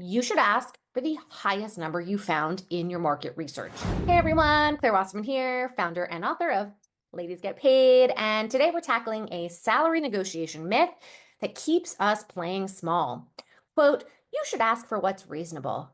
you should ask for the highest number you found in your market research. Hey everyone, Claire Wasserman here, founder and author of Ladies Get Paid. And today we're tackling a salary negotiation myth that keeps us playing small. Quote, you should ask for what's reasonable.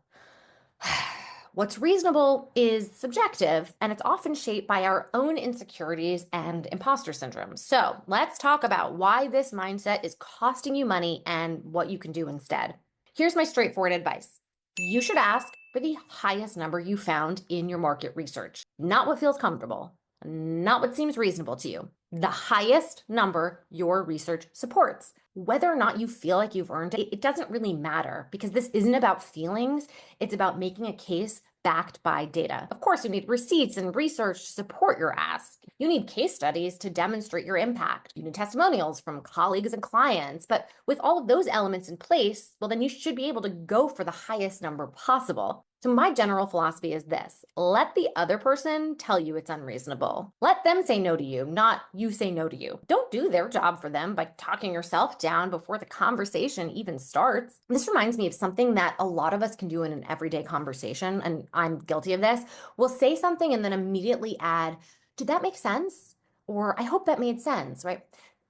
What's reasonable is subjective, and it's often shaped by our own insecurities and imposter syndrome. So let's talk about why this mindset is costing you money and what you can do instead. Here's my straightforward advice. You should ask for the highest number you found in your market research, not what feels comfortable, not what seems reasonable to you. The highest number your research supports. Whether or not you feel like you've earned it, it doesn't really matter because this isn't about feelings. It's about making a case backed by data. Of course, you need receipts and research to support your ask. You need case studies to demonstrate your impact. You need testimonials from colleagues and clients. But with all of those elements in place, well, then you should be able to go for the highest number possible. So my general philosophy is this: let the other person tell you it's unreasonable. Let them say no to you, not you say no to you. Don't do their job for them by talking yourself down before the conversation even starts. This reminds me of something that a lot of us can do in an everyday conversation, and I'm guilty of this. We'll say something and then immediately add, did that make sense? Or I hope that made sense, right?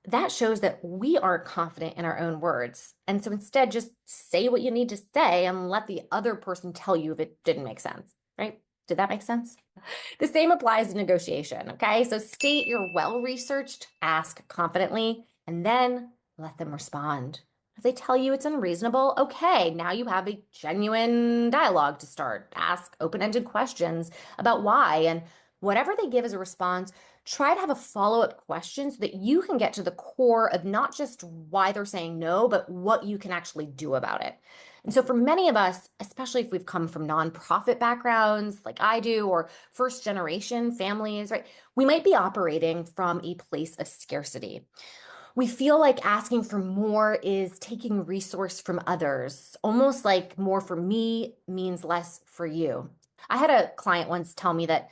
That shows that we aren't confident in our own words. And so instead, just say what you need to say and let the other person tell you if it didn't make sense, right? Did that make sense? The same applies to negotiation, okay? So state your well-researched ask confidently and then let them respond. If they tell you it's unreasonable, okay, now you have a genuine dialogue to start. Ask open-ended questions about why, and whatever they give as a response, try to have a follow-up question so that you can get to the core of not just why they're saying no, but what you can actually do about it. And so for many of us, especially if we've come from nonprofit backgrounds like I do, or first generation families, right, we might be operating from a place of scarcity. We feel like asking for more is taking resource from others, almost like more for me means less for you. I had a client once tell me that,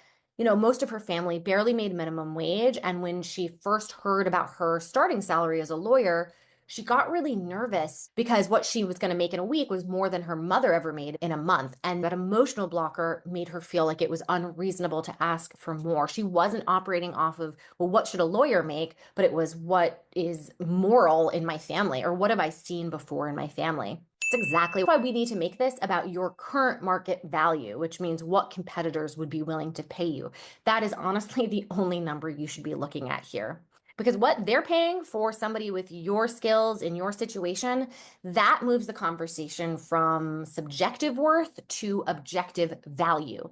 most of her family barely made minimum wage. And when she first heard about her starting salary as a lawyer, she got really nervous because what she was going to make in a week was more than her mother ever made in a month. And that emotional blocker made her feel like it was unreasonable to ask for more. She wasn't operating off of, well, what should a lawyer make? But it was, what is moral in my family, or what have I seen before in my family? That's exactly why we need to make this about your current market value, which means what competitors would be willing to pay you. That is honestly the only number you should be looking at here. Because what they're paying for somebody with your skills in your situation, that moves the conversation from subjective worth to objective value.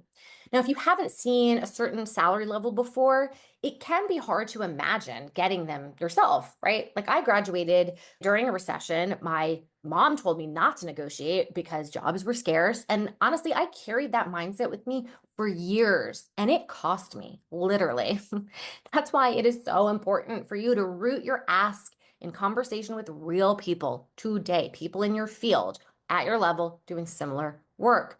Now, if you haven't seen a certain salary level before, it can be hard to imagine getting them yourself, right? Like I graduated during a recession. My mom told me not to negotiate because jobs were scarce. And honestly, I carried that mindset with me for years and it cost me, literally. That's why it is so important for you to root your ask in conversation with real people today, people in your field at your level doing similar work.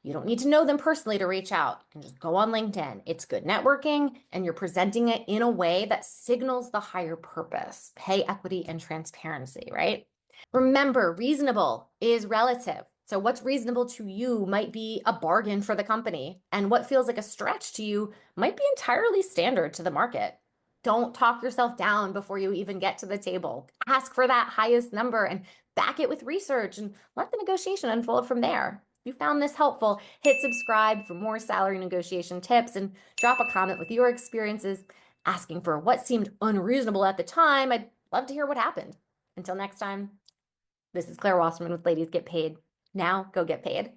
You don't need to know them personally to reach out. You can just go on LinkedIn. It's good networking, and you're presenting it in a way that signals the higher purpose, pay equity and transparency, right? Remember, reasonable is relative. So what's reasonable to you might be a bargain for the company, and what feels like a stretch to you might be entirely standard to the market. Don't talk yourself down before you even get to the table. Ask for that highest number and back it with research and let the negotiation unfold from there. If you found this helpful, hit subscribe for more salary negotiation tips and drop a comment with your experiences asking for what seemed unreasonable at the time. I'd love to hear what happened. Until next time, this is Claire Wasserman with Ladies Get Paid. Now go get paid.